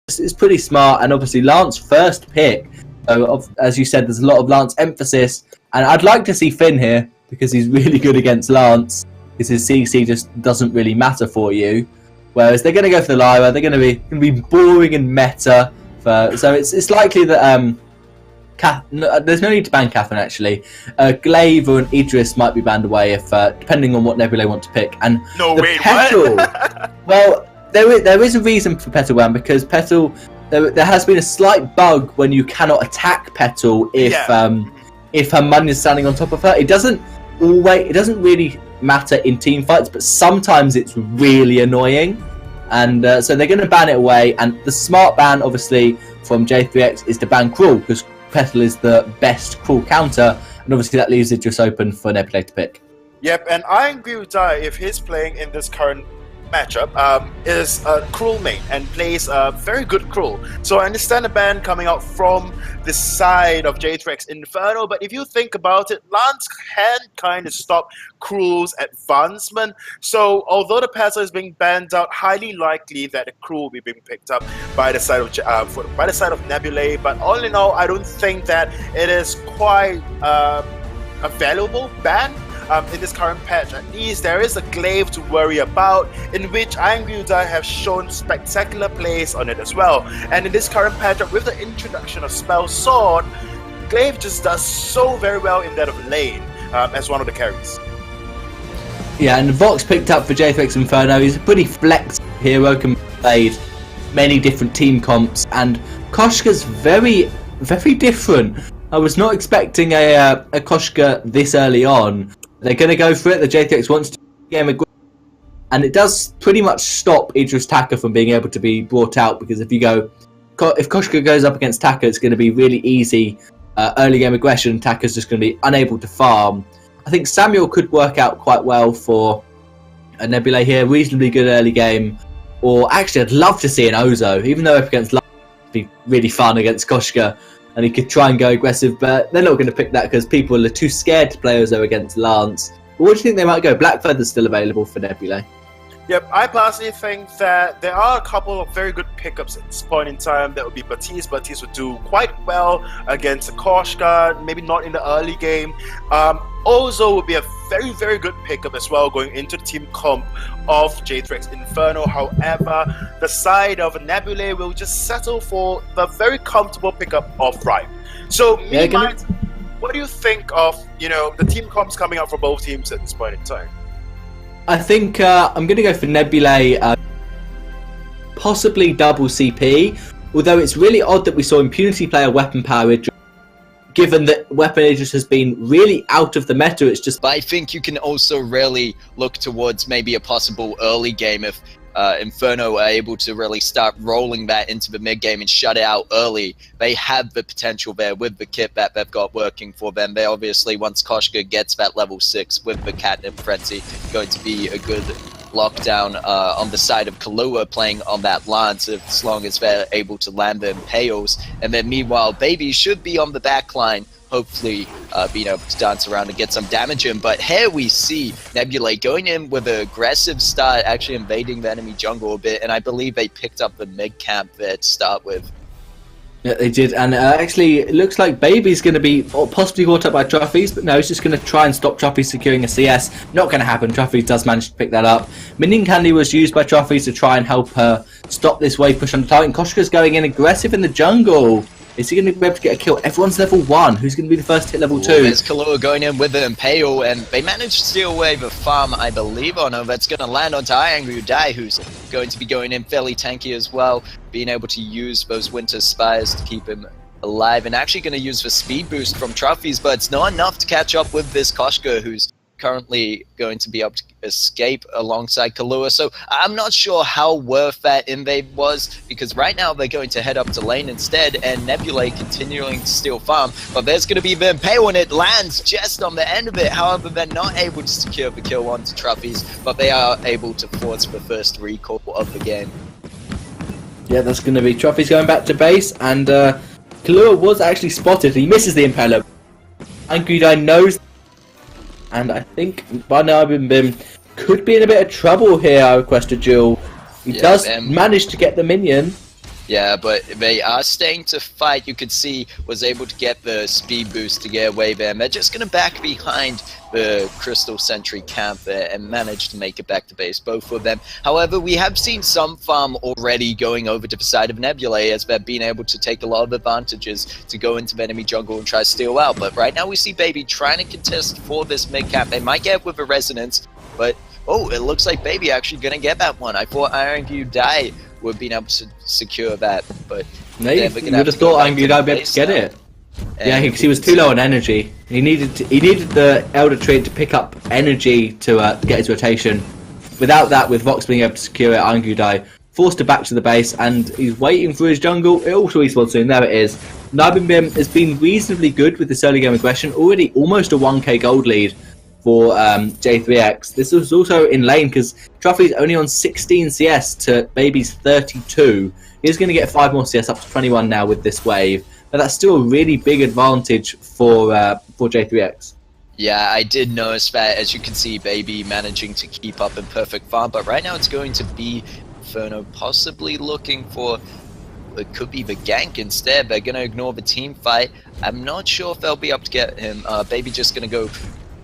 It's pretty smart, and obviously Lance first pick. So, as you said, there's a lot of Lance emphasis, and I'd like to see Finn here because he's really good against Lance. Because his CC just doesn't really matter for you. Whereas they're going to go for the Lyra, they're going to be boring and meta. So it's likely that there's no need to ban Catherine actually. Glaive or an Idris might be banned away if depending on what Nabulae want to pick. And Petal, well, there is a reason for Petal ban because Petal there has been a slight bug when you cannot attack Petal if her Mun is standing on top of her. It doesn't really matter in team fights, but sometimes it's really annoying, and so they're going to ban it away. And the smart ban, obviously, from J3X is to ban Cruel because Petal is the best Cruel counter, and obviously that leaves it just open for Nabulae to pick. Yep, and I agree with Dai if he's playing in this current matchup is a Cruel main and plays very good Cruel. So I understand the ban coming out from the side of J3X Inferno, but if you think about it, Lance can kind of stop Cruel's advancement. So although the Petal is being banned out, highly likely that the Cruel will be being picked up by the side of Nabulae. But all in all, I don't think that it is quite a valuable ban. In this current patch. At least there is a Glaive to worry about, in which Angry Udai have shown spectacular plays on it as well. And in this current patch, with the introduction of Spell Sword, Glaive just does so very well in that of lane as one of the carries. Yeah, and Vox picked up for J3X Inferno. He's a pretty flexible hero, can play many different team comps, and Koshka's very, very different. I was not expecting a Koshka this early on. They're going to go for it. The J3X wants to game a and it does pretty much stop Idris Taka from being able to be brought out, because if Koshka goes up against Taka, it's going to be really easy early game aggression. Taka's just going to be unable to farm. I think Samuel could work out quite well for a Nabulae here. Reasonably good early game. Or actually, I'd love to see an Ozo, even though up against Lance, it'd be really fun against Koshka. And he could try and go aggressive, but they're not going to pick that because people are too scared to play Ozo against Lance. But what do you think they might go? Black Feather's still available for Nabulae. Yep, I personally think that there are a couple of very good pickups at this point in time. That would be Batiste. Batiste would do quite well against a Koshka, maybe not in the early game. Ozo would be a very, very good pickup as well going into the team comp of J3X Inferno. However, the side of Nabulae will just settle for the very comfortable pickup of Ripe. So, what do you think of the team comps coming out for both teams at this point in time? I think I'm going to go for Nabulae, possibly double CP, although it's really odd that we saw Impunity play a weapon power Idris, given that weapon Idris has been really out of the meta. It's just. But I think you can also really look towards maybe a possible early game if Inferno are able to really start rolling that into the mid game and shut it out early. They have the potential there with the kit that they've got working for them. They obviously, once Koshka gets that level 6 with the Catnip Frenzy, going to be a good lockdown on the side of Kahlua playing on that Lance, as long as they're able to land the Impales. And then meanwhile, Baby should be on the back line, hopefully being able to dance around and get some damage in. But here we see Nabulae going in with an aggressive start, actually invading the enemy jungle a bit, and I believe they picked up the mid camp there to start with. Yeah, they did, and actually it looks like Baby's going to be possibly caught up by Truffy's, but no, he's just going to try and stop Truffy securing a CS. Not going to happen. Truffy does manage to pick that up. Minion Candy was used by Truffy to try and help her stop this wave push on the target, and Koshka's going in aggressive in the jungle. Is he going to be able to get a kill? Everyone's level 1. Who's going to be the first to hit level 2? There's Kahlua going in with the Impale, and they managed to steal away the farm, I believe. Oh no, that's going to land onto Angry Udai, who's going to be going in fairly tanky as well, being able to use those Winter Spires to keep him alive, and actually going to use the speed boost from Trophies, but it's not enough to catch up with this Koshka, who's currently going to be able to escape alongside Kahlua. So I'm not sure how worth that invade was, because right now they're going to head up to lane instead, and Nabulae continuing to steal farm. But there's going to be the Impale, and it lands just on the end of it. However, they're not able to secure the kill onto Trophies, but they are able to force the first recall of the game. Yeah, that's going to be Trophies going back to base, and Kahlua was actually spotted. He misses the Impaler. Angry Guy knows. And I think Bim could be in a bit of trouble here, I request a duel. He does manage to get the minion. Yeah, but they are staying to fight. You could see was able to get the speed boost to get away there. And they're just going to back behind the Crystal Sentry camp there and manage to make it back to base, both of them. However, we have seen some farm already going over to the side of Nabulae as they're being able to take a lot of advantages to go into the enemy jungle and try to steal out. But right now we see Baby trying to contest for this mid camp. They might get with a resonance, but oh, it looks like Baby actually going to get that one. I thought Iron View Die would have been able to secure that, but you would have thought Angry would be able to get it. Yeah, because he was too low on energy. He needed the Elder Trait to pick up energy to get his rotation. Without that, with Vox being able to secure it, Angry Die forced to back to the base, and he's waiting for his jungle. It also respawns soon. There it is. Nabulae has been reasonably good with this early game aggression. Already almost a 1k gold lead for J3X. This was also in lane because Truffy's only on 16 CS to Baby's 32. He's going to get 5 more CS up to 21 now with this wave. But that's still a really big advantage for J3X. Yeah, I did notice that. As you can see, Baby managing to keep up in perfect farm. But right now it's going to be Inferno possibly looking for... It could be the gank instead. They're going to ignore the team fight. I'm not sure if they'll be able to get him. Baby just going to go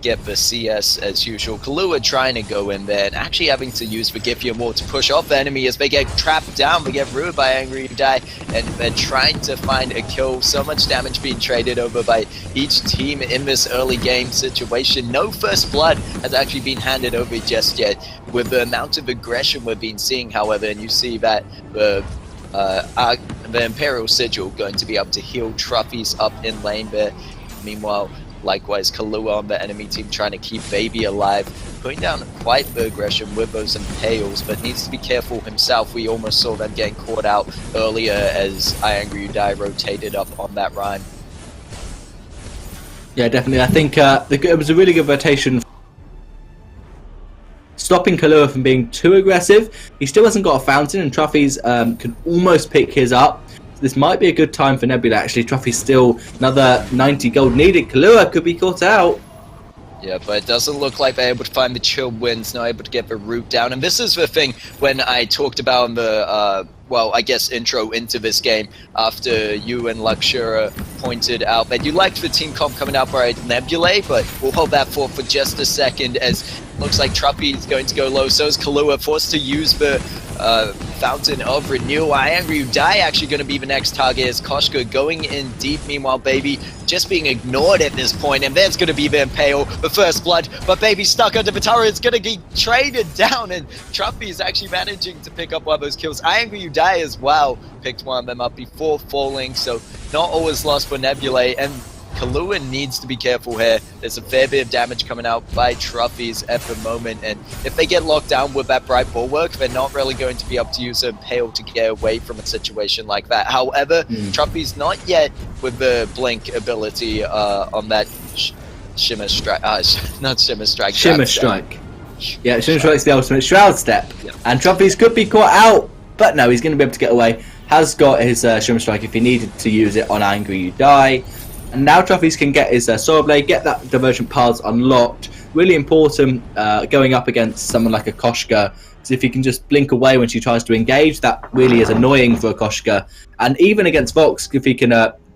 get the CS as usual. Kahlua trying to go in there and actually having to use the Giphian wall to push off the enemy as they get trapped down. They get ruined by Angry Die, and they're trying to find a kill. So much damage being traded over by each team in this early game situation. No first blood has actually been handed over just yet. With the amount of aggression we've been seeing, however, and you see that the Imperial Sigil going to be able to heal Truffy's up in lane there. Meanwhile, likewise, Kahlua on the enemy team trying to keep Baby alive, putting down quite the aggression with those Impales, but needs to be careful himself. We almost saw them getting caught out earlier as Angry Die rotated up on that Rhyme. Yeah, definitely. I think it was a really good rotation, stopping Kahlua from being too aggressive. He still hasn't got a fountain, and Truffy's can almost pick his up. This might be a good time for Nabulae, actually. Truffy's still another 90 gold needed. Kahlua could be caught out. Yeah, but it doesn't look like they're able to find the chill wins, not able to get the root down. And this is the thing when I talked about in the, well, I guess intro into this game, after you and Luxura pointed out that you liked the team comp coming out by Nabulae, but we'll hold that for just a second, as it looks like Truffy is going to go low. So is Kahlua, forced to use the Fountain of Renewal. Angry Die actually going to be the next target as Koshka going in deep. Meanwhile, Baby just being ignored at this point, and there's going to be the Impale, the first blood, but Baby stuck under the turret. It's going to get traded down, and Truffy is actually managing to pick up one of those kills. Angry Die as well picked one of them up before falling, so not always lost for Nabulae, and Kahlua needs to be careful here. There's a fair bit of damage coming out by Truffy's at the moment, and if they get locked down with that bright bulwark, they're not really going to be able to use a Impale to get away from a situation like that. However, Truffy's not yet with the blink ability on that Shimmer Strike. Not Shimmer Strike. Shimmer Strike. Yeah, Shimmer Strike's the ultimate Shroud Step. Yep. And Truffy's could be caught out, but no, he's going to be able to get away. Has got his Shimmer Strike if he needed to use it on Angry You Die. And now Truffy's can get his Sword Blade, get that diversion paths unlocked. Really important going up against someone like a Koshka. So if he can just blink away when she tries to engage, that really is annoying for a Koshka. And even against Vox, if he can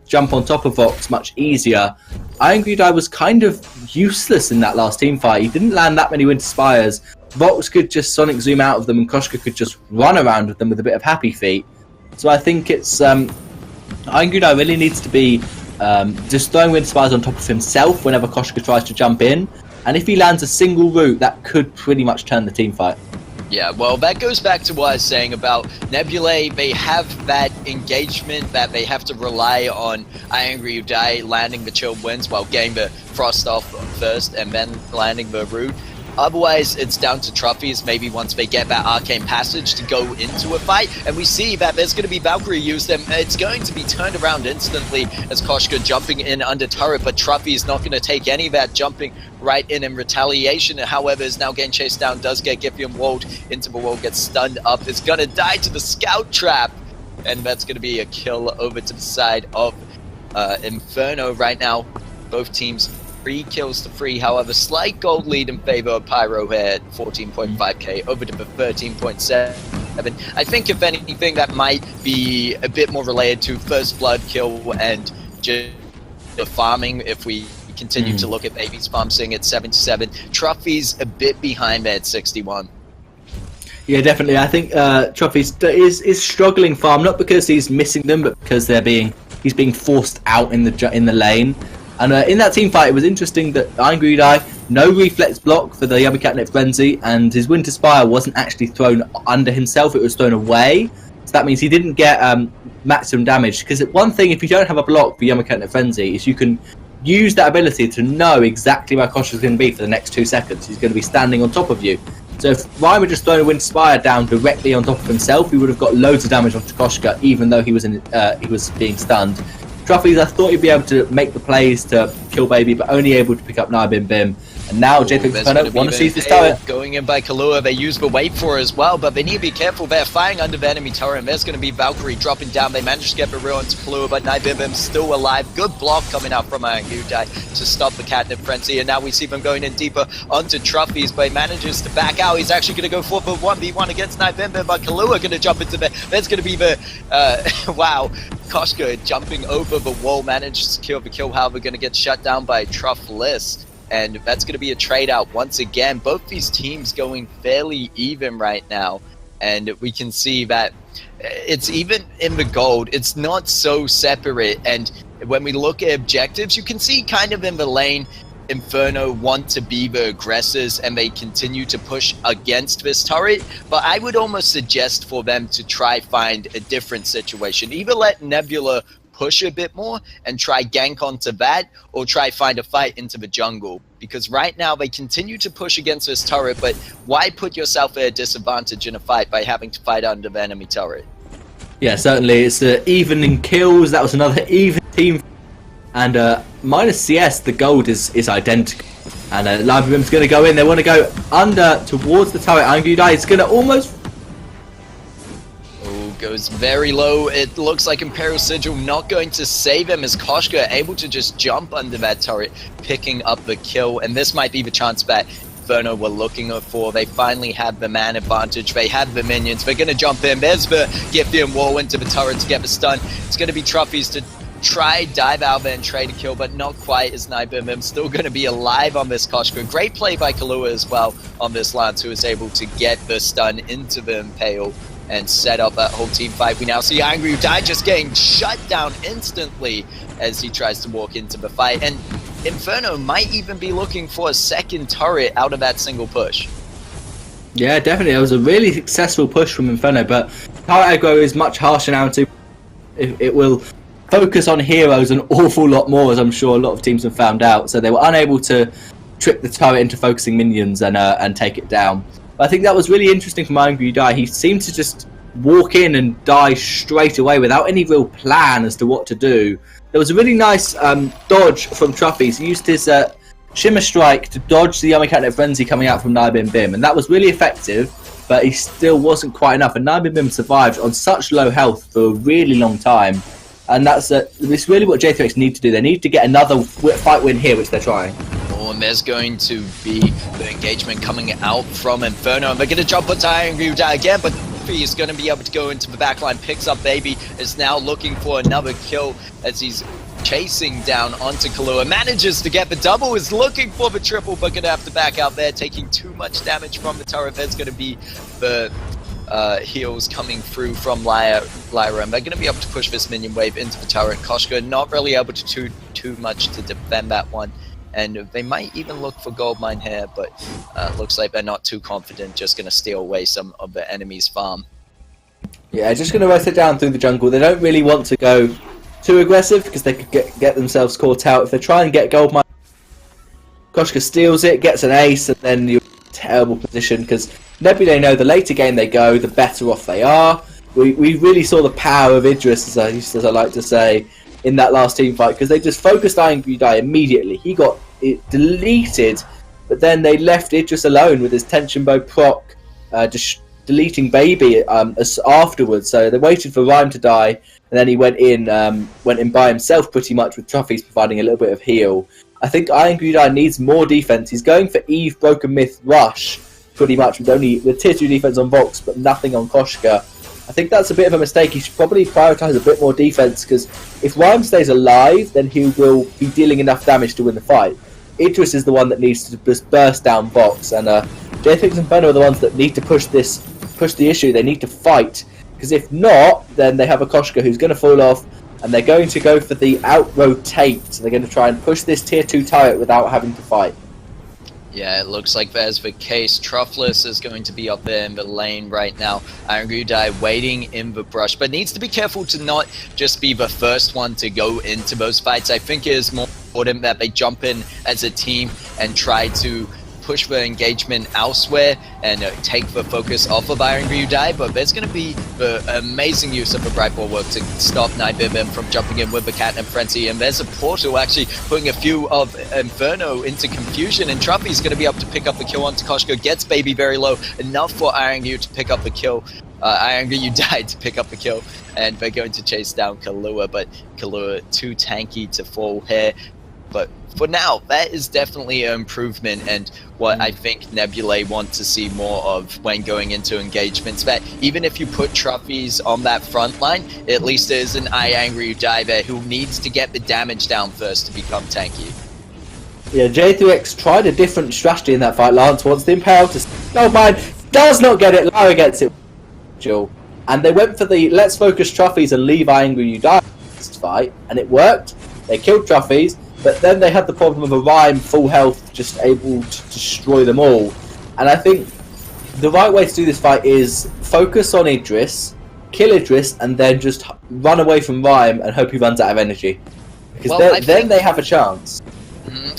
jump on top of Vox much easier. Angry Die was kind of useless in that last team fight. He didn't land that many Winter Spires. Vox could just Sonic Zoom out of them, and Koshka could just run around with them with a bit of happy feet. So I think it's Angry Die really needs to be just throwing Winter Spires on top of himself whenever Koshka tries to jump in, and if he lands a single root, that could pretty much turn the team fight. Yeah, well, that goes back to what I was saying about Nabulae. They have that engagement that they have to rely on Angry You Die landing the chill wins while getting the frost off first and then landing the root. Otherwise, it's down to Truffy's, maybe once they get that Arcane Passage, to go into a fight. And we see that there's going to be Valkyrie used, and it's going to be turned around instantly as Koshka jumping in under turret, but Truffy's not going to take any of that jumping right in retaliation. However, is now getting chased down, does get Giphian walled into the wall, gets stunned up, is going to die to the Scout Trap. And that's going to be a kill over to the side of Inferno right now. Both teams 3 kills to 3, however, slight gold lead in favor of Pyro here at 14.5k over to the 13.7. 77. I think if anything that might be a bit more related to first blood kill and just the farming if we continue to look at Baby's farm sitting at 77. Truffy's a bit behind there at 61. Yeah, definitely. I think Truffy's is struggling farm, not because he's missing them, but because he's being forced out in the lane. And in that team fight, it was interesting that Angry Die, no reflex block for the Yummy Catnip Frenzy, and his Winter Spire wasn't actually thrown under himself, it was thrown away. So that means he didn't get maximum damage. Because one thing, if you don't have a block for Yummy Catnip Frenzy, is you can use that ability to know exactly where Koshka's going to be for the next 2 seconds. He's going to be standing on top of you. So if Ryan had just thrown a Winter Spire down directly on top of himself, he would have got loads of damage onto Koshka, even though he was being stunned. Truffy's, I thought he'd be able to make the plays to kill Baby, but only able to pick up Nabim Bim. And now J3X Inferno want to seize this turret. Going in by Kalua, they use the wait for as well, but they need to be careful. They're firing under the enemy turret, and there's going to be Valkyrie dropping down. They managed to get the real onto Kalua, but Nabim Bim's still alive. Good block coming out from Angudai to stop the Catnip Frenzy, and now we see them going in deeper onto Truffy's, but he manages to back out. He's actually going to go for the 1v1 against Nabim Bim, but Kalua going to jump into there. There's going to be the, wow, Koshka jumping over the wall, manages to kill the kill, however, going to get shut down by Truffless. And that's going to be a trade out once again. Both these teams going fairly even right now. And we can see that it's even in the gold. It's not so separate. And when we look at objectives, you can see kind of in the lane, Inferno want to be the aggressors and they continue to push against this turret. But I would almost suggest for them to try find a different situation. Either let Nebula push a bit more and try gank onto that, or try find a fight into the jungle, because right now they continue to push against this turret, but why put yourself at a disadvantage in a fight by having to fight under the enemy turret? Yeah, certainly. It's even in kills. That was another even team, and minus CS, the gold is identical. And Live Bim's going to go in. They want to go under towards the turret. Angry Die is going to almost goes very low. It looks like Imperial Sigil not going to save him, as Koshka able to just jump under that turret, picking up the kill. And this might be the chance that Inferno were looking for. They finally have the man advantage. They have the minions. They're going to jump in. There's the Giftian wall into the turret to get the stun. It's going to be Truffy's to try dive out there and trade a kill, but not quite as Nibim. Still going to be alive on this Koshka. Great play by Kalua as well on this Lance, who is able to get the stun into the Impale and set up that whole team fight. We now see Angry Die just getting shut down instantly as he tries to walk into the fight. And Inferno might even be looking for a second turret out of that single push. Yeah, definitely. It was a really successful push from Inferno, but turret aggro is much harsher now too. It will focus on heroes an awful lot more, as I'm sure a lot of teams have found out. So they were unable to trick the turret into focusing minions and take it down. But I think that was really interesting from Angry Die. He seemed to just walk in and die straight away without any real plan as to what to do. There was a really nice dodge from Truffy. He used his Shimmer Strike to dodge the Yummy Catnip Frenzy coming out from Nibim Bim, and that was really effective, but he still wasn't quite enough. And Nibim Bim survived on such low health for a really long time. And that's it's really what J3X need to do. They need to get another fight win here, which they're trying. And there's going to be the engagement coming out from Inferno, and they're going to jump onto Angry Die again, but he's going to be able to go into the backline, picks up Baby, is now looking for another kill as he's chasing down onto Kalua, manages to get the double, is looking for the triple, but going to have to back out there, taking too much damage from the turret. There's going to be the heals coming through from Lyra, and they're going to be able to push this minion wave into the turret. Koshka not really able to do too much to defend that one. And they might even look for gold mine here, but looks like they're not too confident, just going to steal away some of the enemy's farm. Yeah, just going to rotate down through the jungle. They don't really want to go too aggressive because they could get themselves caught out. If they try and get gold mine, Koshka steals it, gets an ace, and then you're in a terrible position because Nabulae know the later game they go, the better off they are. We really saw the power of Idris, as I like to say, in that last team fight, because they just focused Angry Die immediately. He got it deleted, but then they left Idris alone with his tension bow proc, just deleting Baby afterwards. So they waited for Rhyme to die, and then he went in by himself pretty much, with Trophies providing a little bit of heal. I think Angry Die needs more defense. He's going for Eve Broken Myth Rush pretty much with tier 2 defense on Vox, but nothing on Koshka. I think that's a bit of a mistake. He should probably prioritize a bit more defense, because if Rhyme stays alive, then he will be dealing enough damage to win the fight. Idris is the one that needs to just burst down Vox, and J3X Inferno are the ones that need to push the issue. They need to fight, because if not, then they have a Koshka who's going to fall off, and they're going to go for the out-rotate. So they're going to try and push this tier 2 turret without having to fight. Yeah, it looks like there's the case. Truffless is going to be up there in the lane right now. Irangudai waiting in the brush, but needs to be careful to not just be the first one to go into those fights. I think it is more important that they jump in as a team and try to push the engagement elsewhere and take the focus off of Irangudai, but there's going to be the amazing use of the Bright Ball work to stop Nabulae from jumping in with the Catnip Frenzy, and there's a portal actually putting a few of Inferno into confusion, and Truffy's going to be able to pick up the kill onto Koshka, gets Baby very low, enough for Irangu to pick up the kill. Irangu died to pick up the kill, and they're going to chase down Kahlua, but Kahlua too tanky to fall here. But for now, that is definitely an improvement, and what I think Nabulae want to see more of when going into engagements. That even if you put Truffy's on that front line, at least there's an Irangudai there who needs to get the damage down first to become tanky. Yeah, J3X tried a different strategy in that fight. Lance wants the Impale to no mine, does not get it, Lara gets it. And they went for the let's focus Truffy's and leave Irangudai this fight, and it worked. They killed Truffy's. But then they had the problem of a Rhyme full health just able to destroy them all. And I think the right way to do this fight is focus on Idris, kill Idris, and then just run away from Rhyme and hope he runs out of energy. Because then they have a chance.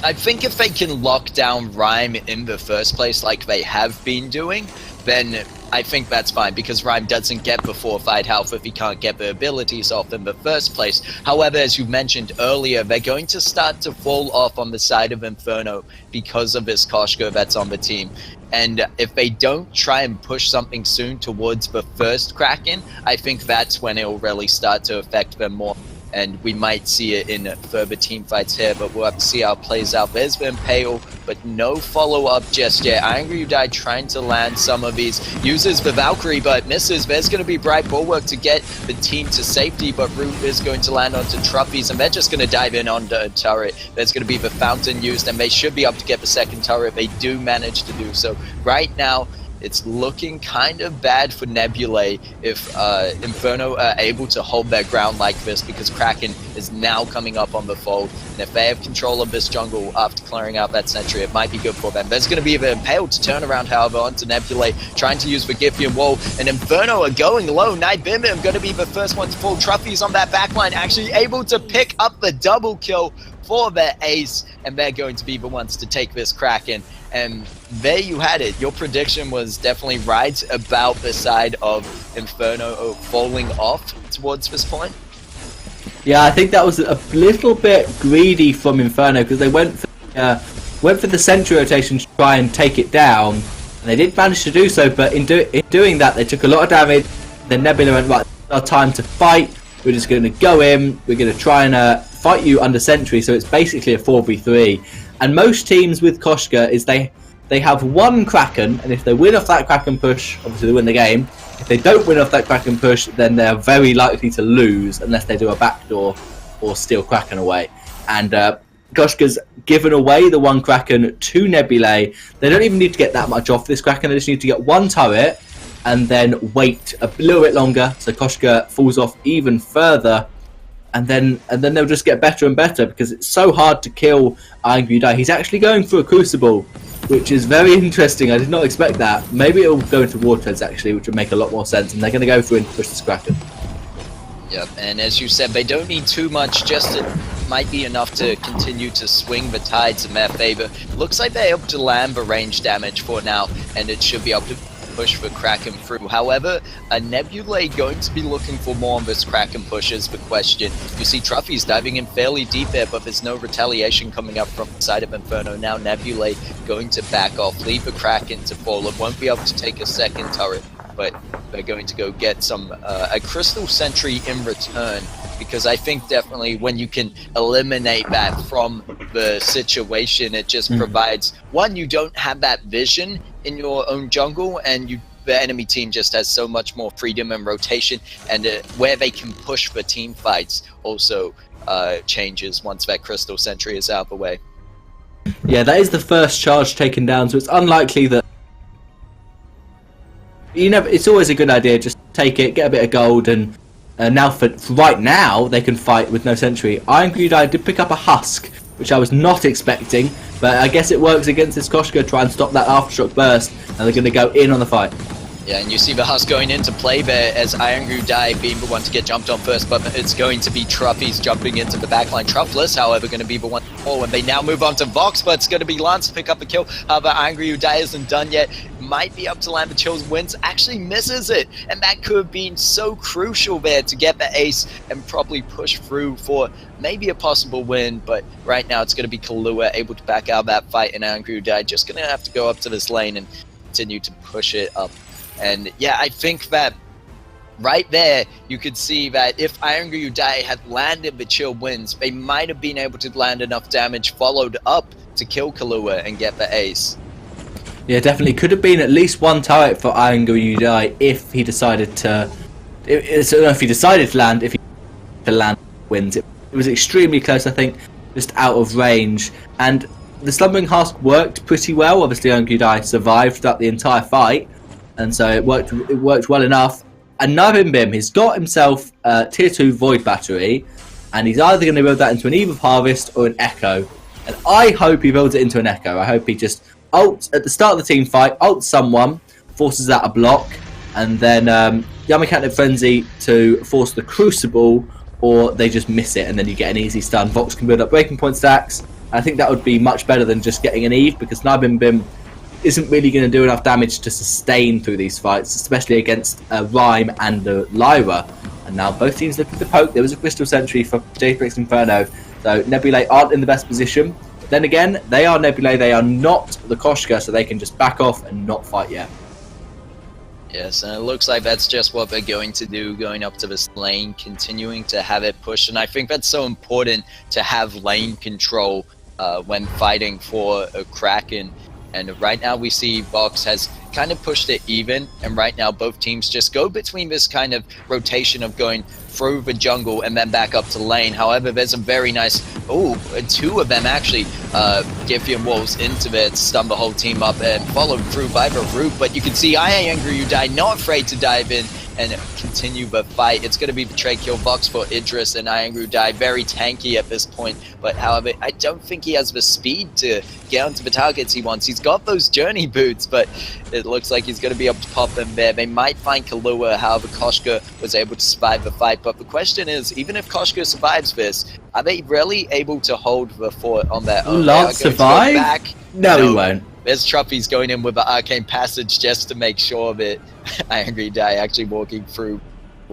I think if they can lock down Rhyme in the first place like they have been doing, then I think that's fine, because Rhyme doesn't get the fortified health if he can't get the abilities off in the first place. However, as you mentioned earlier, they're going to start to fall off on the side of Inferno because of this Koshka that's on the team. And if they don't try and push something soon towards the first Kraken, I think that's when it will really start to affect them more. And we might see it in further team fights here, but we'll have to see how it plays out. There's been Impale, but no follow-up just yet. Irangudai trying to land some of these. Uses the Valkyrie, but misses. There's going to be Bright Bulwark to get the team to safety, but Root is going to land onto Truffy's, and they're just going to dive in onto a turret. There's going to be the Fountain used, and they should be able to get the second turret. They do manage to do so. Right now, it's looking kind of bad for Nabulae if Inferno are able to hold their ground like this, because Kraken is now coming up on the fold, and if they have control of this jungle after clearing out that sentry, it might be good for them. There's going to be the Impale to turn around, however, onto Nabulae, trying to use the Giphian wall, and Inferno are going low. Nibimim going to be the first one to fall. Truffy's on that backline, actually able to pick up the double kill for their ace, and they're going to be the ones to take this Kraken. And there you had it. Your prediction was definitely right about the side of Inferno falling off towards this point. Yeah, I think that was a little bit greedy from Inferno, because they went for the sentry rotation to try and take it down, and they did manage to do so. But in doing that, they took a lot of damage. Then Nebula went, right, it's our time to fight. We're just going to go in. We're going to try and fight you under sentry. So it's basically a 4v3. And most teams with Koshka is they have one Kraken, and if they win off that Kraken push, obviously they win the game. If they don't win off that Kraken push, then they're very likely to lose unless they do a backdoor or steal Kraken away. And Koshka's given away the one Kraken to Nabulae. They don't even need to get that much off this Kraken. They just need to get one turret and then wait a little bit longer so Koshka falls off even further. And then they'll just get better and better, because it's so hard to kill Irangudai. He's actually going for a Crucible, which is very interesting. I did not expect that. Maybe it'll go into Warthreads, actually, which would make a lot more sense. And they're going to go for it and push this Kraken. Yep, and as you said, they don't need too much. Just it might be enough to continue to swing the tides in their favor. Looks like they're able to land the range damage for now, and it should be able to push for Kraken through. However, a Nabulae going to be looking for more on this Kraken push is the question. You see Truffy's diving in fairly deep there, but there's no retaliation coming up from the side of Inferno. Now Nabulae going to back off, leave the Kraken to fall. It won't be able to take a second turret, but they're going to go get some a Crystal Sentry in return, because I think definitely when you can eliminate that from the situation, it just provides, one, you don't have that vision, in your own jungle, and the enemy team just has so much more freedom and rotation, and where they can push for team fights also changes once that Crystal Sentry is out of the way. Yeah, that is the first charge taken down, so it's unlikely that... It's always a good idea, just take it, get a bit of gold, and now for right now, they can fight with no sentry. Iron Greedeye did pick up a husk, which I was not expecting, but I guess it works against this Koshka, try and stop that Aftershock burst, and they're going to go in on the fight. Yeah, and you see the husk going into play there as Iron Greedeye being the one to get jumped on first, but it's going to be Truffy's jumping into the backline. Truffless, however, going to be the one to fall, and they now move on to Vox, but it's going to be Lance to pick up a kill. However, Iron Greedeye isn't done yet. Might be up to land the kills, wins, actually misses it, and that could have been so crucial there to get the ace and probably push through for maybe a possible win, but right now it's going to be Kahlua able to back out that fight, and Iron Greedeye just going to have to go up to this lane and continue to push it up. And yeah, I think that right there, you could see that if Iron Greedeye had landed the chill wins, they might have been able to land enough damage followed up to kill Kahlua and get the ace. Yeah, definitely. Could have been at least one turret for Iron Greedeye if he decided to... I don't know if he decided to land, if he to land wins. It was extremely close, I think, just out of range. And the Slumbering Husk worked pretty well. Obviously, Iron Greedeye survived throughout the entire fight, and so it worked well enough. And Nabimbim, he's got himself a tier 2 Void Battery, and he's either going to build that into an Eve of Harvest or an Echo. And I hope he builds it into an Echo. I hope he just ults at the start of the team fight, ults someone, forces out a block, and then Yamacatnip Frenzy to force the Crucible, or they just miss it and then you get an easy stun. Vox can build up breaking point stacks. I think that would be much better than just getting an Eve, because Nabimbim isn't really going to do enough damage to sustain through these fights, especially against Rhyme and Lyra. And now both teams looking to poke. There was a Crystal Sentry for J3X Inferno, so Nabulae aren't in the best position. But then again, they are Nabulae, they are not the Koshka, so they can just back off and not fight yet. Yes, and it looks like that's just what they're going to do, going up to this lane, continuing to have it push. And I think that's so important to have lane control when fighting for a Kraken. And right now we see Vox has kind of pushed it even, and right now both teams just go between this kind of rotation of going through the jungle and then back up to lane. However, there's a very nice, two of them actually, Giphian Wolves into it, stun the whole team up and followed through by the root, but you can see Iron Greedeye not afraid to dive in and continue the fight. It's going to be the trade kill Vox for Idris, and Iron Greedeye very tanky at this point, but however, I don't think he has the speed to get onto the targets he wants. He's got those journey boots, but it looks like he's going to be able to pop them there. They might find Kahlua, however, Koshka was able to survive the fight, but the question is, even if Koshka survives this, are they really able to hold the fort on their own? Lance survive? No, he won't. There's Truffy's going in with the Arcane Passage just to make sure that Iron Greedeye actually walking through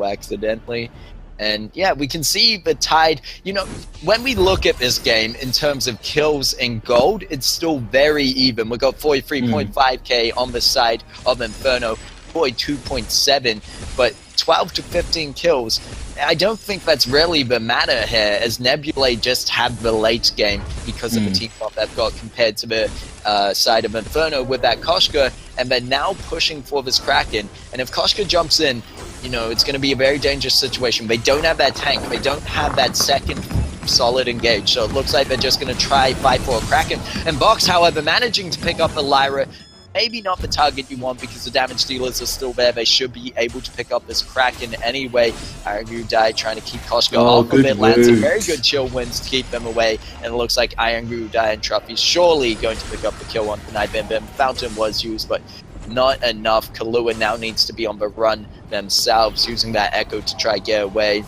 accidentally. And yeah, we can see the tide. You know, when we look at this game in terms of kills and gold, it's still very even. We got 43.5k on the side of Inferno, 42.7, but 12 to 15 kills. I don't think that's really the matter here, as Nabulae just had the late game because of the team up they've got compared to the side of Inferno with that Koshka, and they're now pushing for this Kraken. And if Koshka jumps in, you know, it's going to be a very dangerous situation. They don't have that tank. They don't have that second solid engage. So it looks like they're just going to try fight for a Kraken. And Vox, however, managing to pick up the Lyra. Maybe not the target you want because the damage dealers are still there. They should be able to pick up this Kraken anyway. Iron Greedeye trying to keep Koshka off of it. Lands a very good chill wins to keep them away. And it looks like Iron Greedeye and Truffy surely going to pick up the kill on Nabimbim. Fountain was used, but not enough. Kahlua now needs to be on the run themselves, using that Echo to try get away.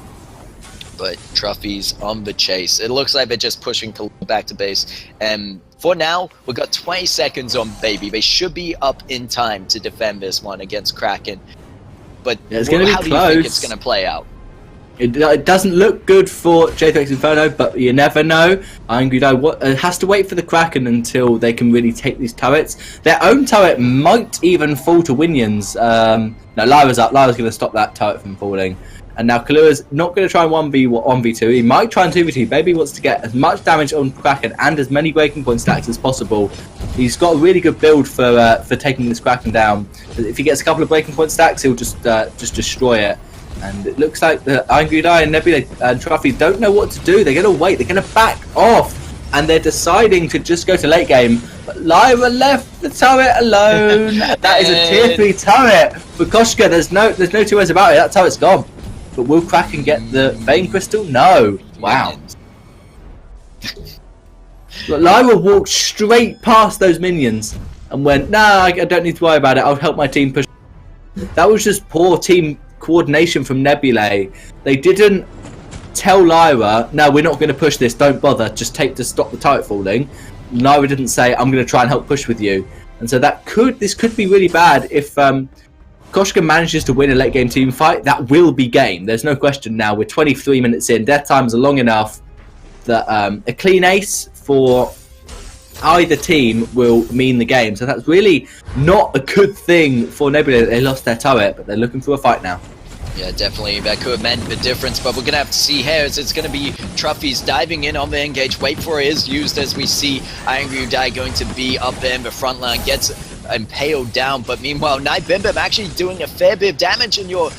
But Truffy's on the chase. It looks like they're just pushing Kahlua back to base. And for now, we've got 20 seconds on Baby. They should be up in time to defend this one against Kraken. But yeah, how do you think it's going to play out? It doesn't look good for J3X Inferno, but you never know. Iron Greedeye has to wait for the Kraken until they can really take these turrets. Their own turret might even fall to Winions. No, Lyra's up. Lyra's going to stop that turret from falling. And now Kahlua's not going to try and 1v2. He might try and 2v2. Baby wants to get as much damage on Kraken and as many breaking point stacks as possible He's got a really good build for taking this Kraken down. If he gets a couple of breaking point stacks, he'll just destroy it. And it looks like the Vainglory and Nabulae and Truffy don't know what to do. They're going to wait. They're going to back off. And they're deciding to just go to late game. But Lyra left the turret alone. That is a tier 3 turret for Koshka. There's no two ways about it. That turret's gone. But will Kraken get the Vein Crystal? No. Wow. But Lyra walked straight past those minions and went, nah, I don't need to worry about it. I'll help my team push. That was just poor team coordination from Nabulae. They didn't tell Lyra, no, we're not going to push this, don't bother, just take to stop the turret falling. Lyra didn't say, I'm going to try and help push with you. And so this could be really bad if Koshka manages to win a late game team fight. That will be game. There's no question now. We're 23 minutes in. Death times are long enough that a clean ace for either team will mean the game. So that's really not a good thing for Nabulae. They lost their turret, but they're looking for a fight now. Yeah, definitely. That could have meant the difference, but we're going to have to see here as it's going to be Truffy's diving in on the engage. Wait for it is used as we see Vainglory going to be up there in the front line, gets impaled down, but meanwhile, Nabulae actually doing a fair bit of damage in your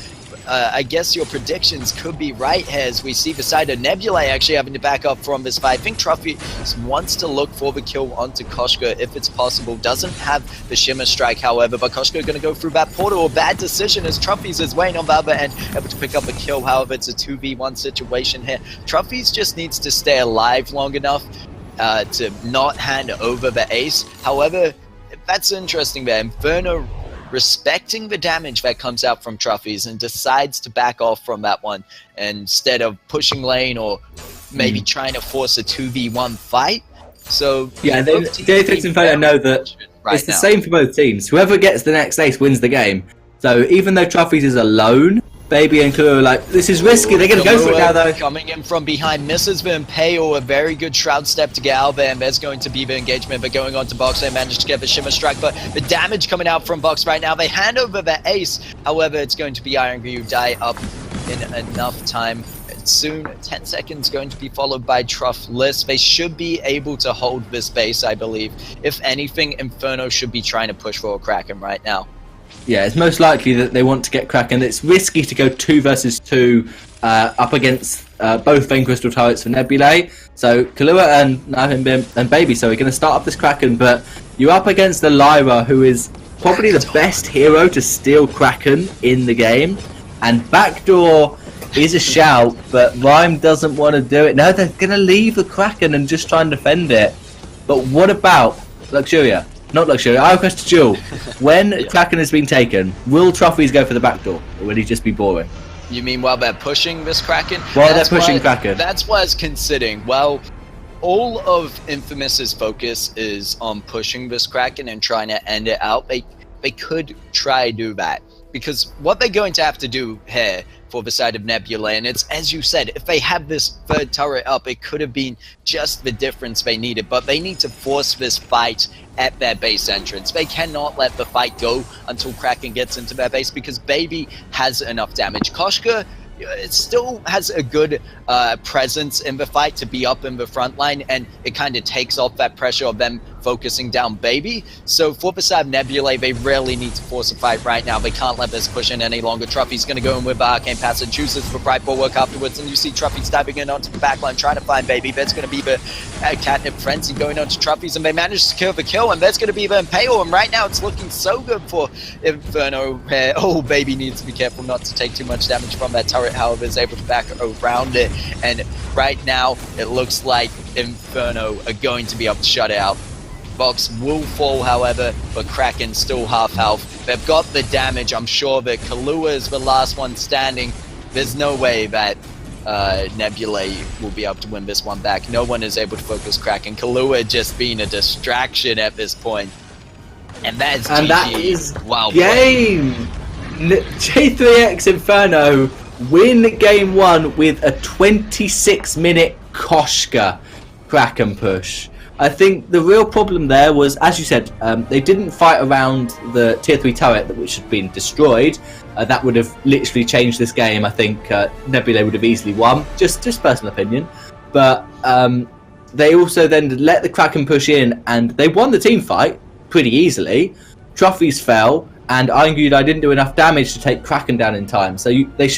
I guess your predictions could be right here as we see the side of Nabulae actually having to back up from this fight. I think Truffy wants to look for the kill onto Koshka if it's possible. Doesn't have the Shimmer Strike, however, but Koshka going to go through that portal. A bad decision as Truffy's is waiting on the other end, able to pick up a kill. However, it's a 2v1 situation here. Truffy's just needs to stay alive long enough to not hand over the ace. However, that's interesting there. Inferno respecting the damage that comes out from Truffy's and decides to back off from that one instead of pushing lane or maybe trying to force a 2v1 fight. So yeah, J3X Inferno know that it's the same for both teams. Whoever gets the next ace wins the game. So even though Truffy's is alone, Baby and Kalu are like, this is risky, they're going to go for it now though. Coming in from behind, misses the Impale, a very good Shroud step to get out there, and there's going to be the engagement, but going on to Box, they managed to get the Shimmer Strike, but the damage coming out from Box right now, they hand over the ace, however, it's going to be Vainglory who die up in enough time. Soon, 10 seconds going to be followed by Truffless. They should be able to hold this base, I believe. If anything, Inferno should be trying to push for a Kraken right now. Yeah, it's most likely that they want to get Kraken. It's risky to go 2 versus 2 up against both Vein Crystal turrets for Nabulae. So Kahlua and Baby, so we're going to start up this Kraken, but you're up against the Lyra, who is probably the best hero to steal Kraken in the game. And Backdoor is a shout, but Rhyme doesn't want to do it. No, they're going to leave the Kraken and just try and defend it. But what about Luxuria? Not Luxuria, I request a duel. When Kraken has been taken, will Truffy's go for the backdoor, or will he just be boring? You mean while they're pushing this Kraken? While they're pushing Kraken. That's what I was considering. Well, all of Infamous's focus is on pushing this Kraken and trying to end it out. They could try to do that. Because what they're going to have to do here for the side of Nabulae, and it's, as you said, if they have this third turret up, it could have been just the difference they needed, but they need to force this fight at their base entrance. They cannot let the fight go until Kraken gets into their base, because Baby has enough damage. Koshka, it still has a good presence in the fight to be up in the front line, and it kind of takes off that pressure of them focusing down Baby. So for the side of Nabulae, they really need to force a fight right now. They can't let this push in any longer. Truffy's going to go in with Arcane Pass and chooses for Bright Bulwark afterwards, and you see Truffy's diving in onto the backline trying to find Baby. There's going to be the Catnip Frenzy going on to Truffy's, and they manage to kill the kill, and there's going to be the Impale, and right now it's looking so good for Inferno. Oh, Baby needs to be careful not to take too much damage from that turret, however is able to back around it, and right now it looks like Inferno are going to be able to shut it out. Box will fall, however, but Kraken still half health. They've got the damage. I'm sure that Kahlua is the last one standing. There's no way that Nabulae will be able to win this one back. No one is able to focus Kraken. Kahlua just being a distraction at this point. And that is GG. That is wow, game. J3X Inferno win game 1 with a 26-minute Koshka Kraken push. I think the real problem there was, as you said, they didn't fight around the tier 3 turret, which had been destroyed. That would have literally changed this game. I think Nabulae would have easily won, just personal opinion. But they also then let the Kraken push in, and they won the team fight pretty easily. Trophies fell, and Iron Gudai didn't do enough damage to take Kraken down in time. So they